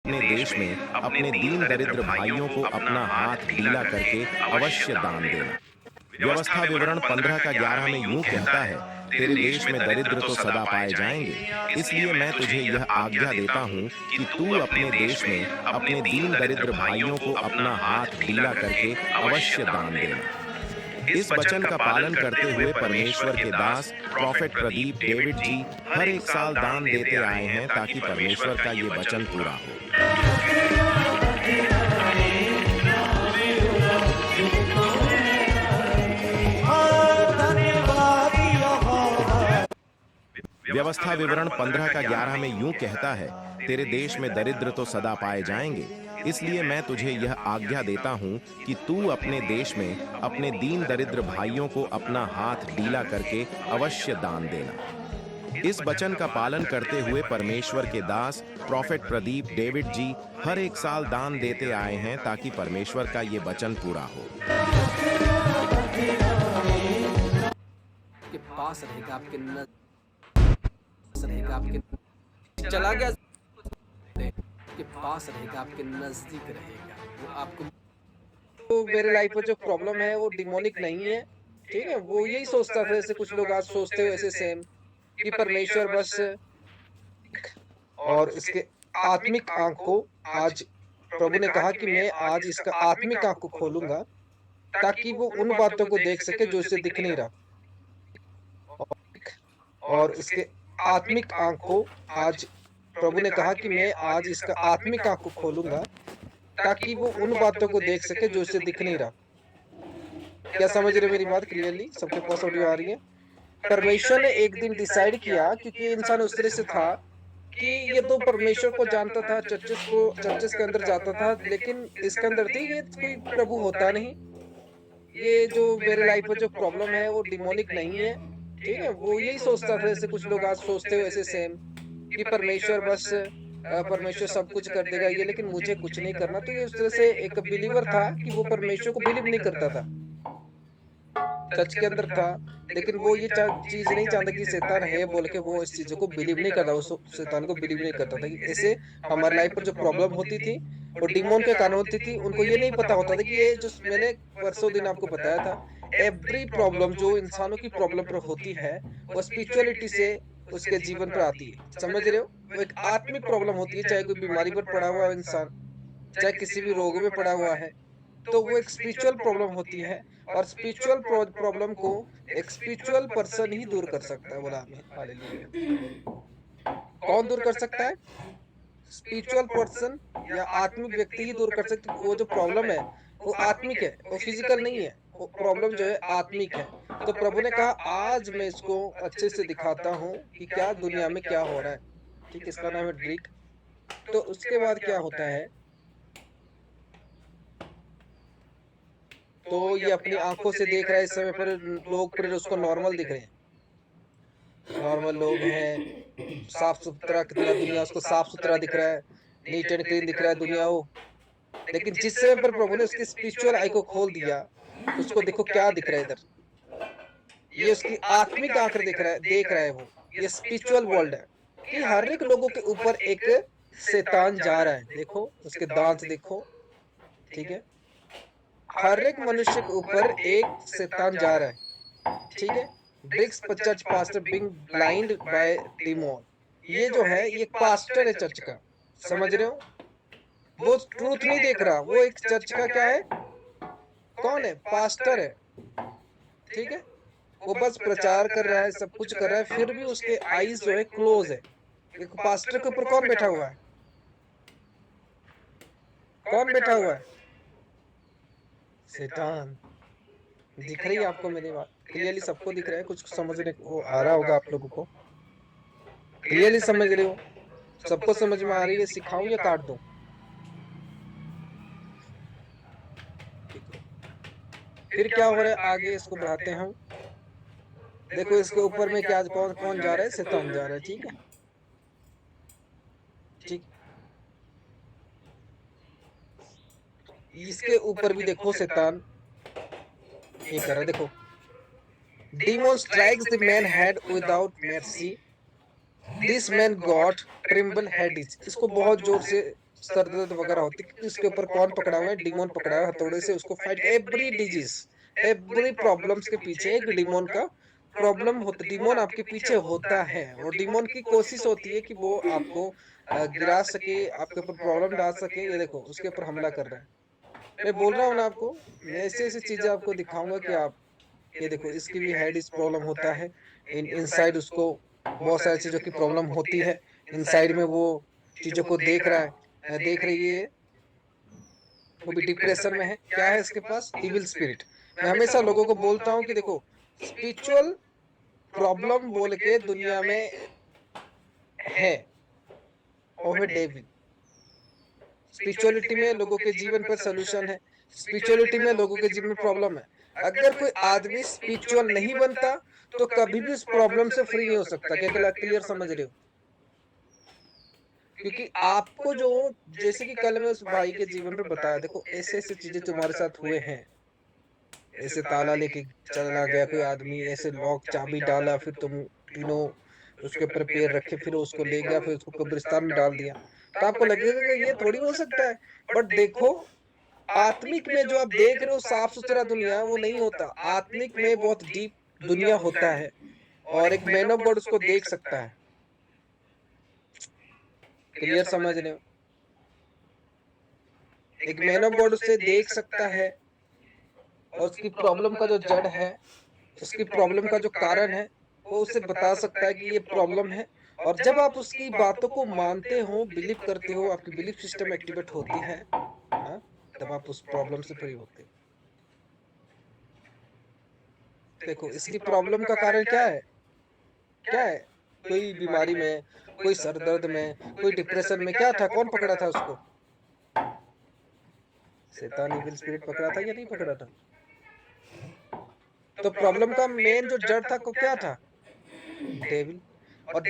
अपने देश में अपने दीन दरिद्र भाइयों को अपना हाथ ढीला करके अवश्य दान देना। व्यवस्था विवरण 15 का 11 में यूं कहता है, तेरे देश में दरिद्र तो सदा पाए जाएंगे, इसलिए मैं तुझे यह आज्ञा देता हूं कि तू अपने देश में अपने दीन दरिद्र भाइयों को अपना हाथ ढीला करके अवश्य दान देना। इस वचन का पालन करते हुए परमेश्वर के दास प्रॉफेट प्रदीप डेविड जी हर एक साल दान देते आए हैं ताकि परमेश्वर का ये वचन पूरा हो। व्यवस्था विवरण 15 का 11 में यूं कहता है, तेरे देश में दरिद्र तो सदा पाए जाएंगे, इसलिए मैं तुझे यह आज्ञा देता हूं कि तू अपने देश में अपने दीन दरिद्र भाइयों को अपना हाथ ढीला करके अवश्य दान देना। इस वचन का पालन करते हुए परमेश्वर के दास प्रॉफेट प्रदीप डेविड जी हर एक साल दान देते आए हैं ताकि परमेश्वर का ये वचन पूरा हो। के पास रहेगा, आपके रहेगा, आपके चला गया के पास रहेगा, आपके नजदीक रहेगा, वो आपको। तो मेरे लाइफ में जो प्रॉब्लम है वो डिमोनिक नहीं है, ठीक है। वो यही सोचता था, जैसे कुछ लोग आज सोचते हो ऐसे सेम, कि परमेश्वर बस और इसके आत्मिक आंख को, आज प्रभु ने कहा कि मैं आज इसका आत्मिक आंख को खोलूंगा ताकि वो उन बातों को देख सके जो इसे दिख नहीं रहा, और इसके आत्मिक आंख को, आज प्रभु ने कहा कि मैं आज इसका आत्मिक आंख को खोलूंगा ताकि वो उन बातों को देख सके जो इसे दिख नहीं रहा। क्या समझ रहे मेरी बात क्लियरली? सबके पास ऑडियो आ रही है? परमेश्वर ने एक दिन डिसाइड किया, क्योंकि इंसान उस तरह से था कि ये तो परमेश्वर को जानता था, चर्चेस के अंदर जाता था, लेकिन इसके अंदर थी ये कोई प्रभु होता नहीं। ये जो मेरे लाइफ में जो प्रॉब्लम है वो डिमोनिक नहीं है, ठीक है। वो यही सोचता था, जैसे कुछ लोग आज सोचते हो ऐसे सेम, कि परमेश्वर बस परमेश्वर सब कुछ कर देगा ये, लेकिन मुझे कुछ नहीं करना। तो ये उस तरह से एक बिलीवर था कि वो परमेश्वर को बिलीव नहीं करता था, चर्च के अंदर था, लेकिन वो ये चीज नहीं जानता कि शैतान है बोल के वो इस चीजों को बिलीव नहीं करता, उस शैतान को बिलीव नहीं करता था। ऐसे हमारे लाइफ पर जो प्रॉब्लम होती थी वो डिमोन के कारण होती थी। उनको ये नहीं पता होता था कि ये जो मैंने परसों दिन आपको बताया था, एवरी प्रॉब्लम जो इंसानों की प्रॉब्लम पर होती है वो स्पिरिचुअलिटी से उसके जीवन पर आती है। समझ रहे हो? वो एक आत्मिक प्रॉब्लम होती है, चाहे कोई बीमारी पर पड़ा हुआ इंसान, चाहे किसी भी रोग में पड़ा हुआ है, तो वो एक स्पिरिचुअल प्रॉब्लम होती है। और स्पिरिचुअल प्रॉब्लम को एक स्पिरिचुअल पर्सन ही दूर कर सकता है। बोला आमीन, हालेलुया। कौन दूर कर सकता है? स्पिरिचुअल पर्सन या आत्मिक व्यक्ति ही दूर कर सकते। वो जो प्रॉब्लम है वो आत्मिक है, वो फिजिकल नहीं है। वो प्रॉब्लम जो है आत्मिक है। तो प्रभु ने कहा आज मैं इसको अच्छे से दिखाता हूँ कि क्या दुनिया में क्या हो रहा है, ठीक। इसका नाम है ड्रिक। तो उसके बाद क्या होता है, तो ये अपनी आंखों से देख रहा है। इस समय पर लोग फिर उसको नॉर्मल दिख रहे हैं, नॉर्मल लोग हैं, साफ सुथरा, कितना दुनिया उसको साफ सुथरा दिख रहा है, नीट एंड क्लीन दिख रहा है दुनिया वो। लेकिन जिस समय पर प्रभु ने उसकी स्पिरिचुअल आई को खोल दिया, उसको देखो क्या दिख रहा है इधर। ये उसकी आत्मिक आंख देख रहा है वो। ये स्पिरिचुअल वर्ल्ड है कि हर एक लोगों के ऊपर एक शैतान जा रहा है। देखो उसके दांत देखो, ठीक है। हर एक मनुष्य के ऊपर एक शैतान जा रहा है, ठीक है। Bricks church pastor being blind by demon. ये जो है ये पास्टर है चर्च का, समझ रहे हो? वो ट्रूथ नहीं देख रहा। वो एक चर्च का क्या है? कौन है? पास्टर है, ठीक है। वो बस प्रचार कर रहा है, सब कुछ कर रहा है, फिर भी उसके आईज जो है क्लोज है। एक पास्टर के ऊपर कौन बैठा हुआ है? कौन बैठा हुआ है? शैतान। दिख रही है आपको मेरी बात क्लियरली? सबको दिख रहा है? कुछ समझने को आ रहा होगा आप लोगों को? क्लियरली समझ रहे हो? सबको समझ में आ रही है? सिखाऊं या काट दूं? फिर क्या हो रहा है आगे, इसको बढ़ाते हैं हम। देखो इसके ऊपर में क्या, कौन कौन जा रहा है? शैतान जा रहा है, ठीक है, ठीक। इसके ऊपर भी देखो शैतान ये कर रहा है, देखो। Demon strikes the man head without mercy. This man got tremble head. इसको बहुत जोर से सर दर्द वगैरह होती है, इसके ऊपर कौन पकड़ा हुआ है, डिमोन पकड़ा हुआ है, हथौड़े से उसको fight, every disease, every problems के पीछे एक डिमोन का प्रॉब्लम होता, डिमोन आपके पीछे होता है, और डिमोन की कोशिश होती है कि वो आपको गिरा सके, आपके ऊपर प्रॉब्लम डाल सके। ये देखो उसके ऊपर हमला कर रहा है। मैं बोल रहा हूँ ना आपको, मैं ऐसी ऐसी चीजें आपको दिखाऊंगा कि आप, ये देखो इसकी भी हेड इस प्रॉब्लम होता है, इनसाइड उसको बहुत सारी चीजों की प्रॉब्लम होती है, इनसाइड में वो चीजों को देख रहा है, देख रही है, वो भी डिप्रेशन में है। क्या है इसके पास, इविल स्पिरिट। मैं हमेशा लोगों को बोलता हूँ कि देखो स्पिरिचुअल प्रॉब्लम बोल के दुनिया में है, और है डेविल। स्पिरिचुअलिटी में लोगों के जीवन पर सोल्यूशन है, स्पिरिचुअलिटी में लोगों के जीवन में प्रॉब्लम है। अगर कोई आदमी स्पिरिचुअल नहीं बनता तो कभी भी उस प्रॉब्लम से फ्री नहीं हो सकता। क्या क्लियर समझ रहे हो? क्योंकि आपको जो, जैसे कि कल मैं उस भाई के जीवन पर बताया, देखो ऐसे ऐसे चीजें तुम्हारे साथ हुए हैं, ऐसे ताला लेके चला गया कोई आदमी, ऐसे लॉक चाबी डाला, फिर तुम तीनों उसके ऊपर पैर रखे, फिर उसको ले गया, फिर उसको कब्रिस्तान में डाल दिया, तो आपको लगेगा कि ये थोड़ी हो सकता है। बट देखो आत्मिक में जो आप देख रहे हो साफ सुथरा दुनिया, वो नहीं होता। आत्मिक में बहुत डीप दुनिया होता है, और एक मैन ऑफ गॉड उसको देख सकता है। क्लियर समझ रहे हो? एक मैन ऑफ गॉड उसे देख सकता है, और उसकी प्रॉब्लम का जो जड़ है, उसकी प्रॉब्लम का जो कारण है, वो उसे बता सकता है कि ये प्रॉब्लम है। और जब आप उसकी बातों को मानते हो, बिलीव करते हो, आपकी बिलीफ सिस्टम एक्टिवेट होती है, हाँ, तब आप उस प्रॉब्लम से फ्री होते हो। देखो इसकी प्रॉब्लम का कारण क्या है, क्या है? कोई बीमारी में, कोई सर दर्द में, कोई डिप्रेशन में, क्या था, कौन पकड़ा था उसको? शैतान इविल स्पिरिट पकड़ा था या नहीं पकड़ा था? तो प्रॉब्लम का मेन जो जड़ था को क्या था? डेविल। और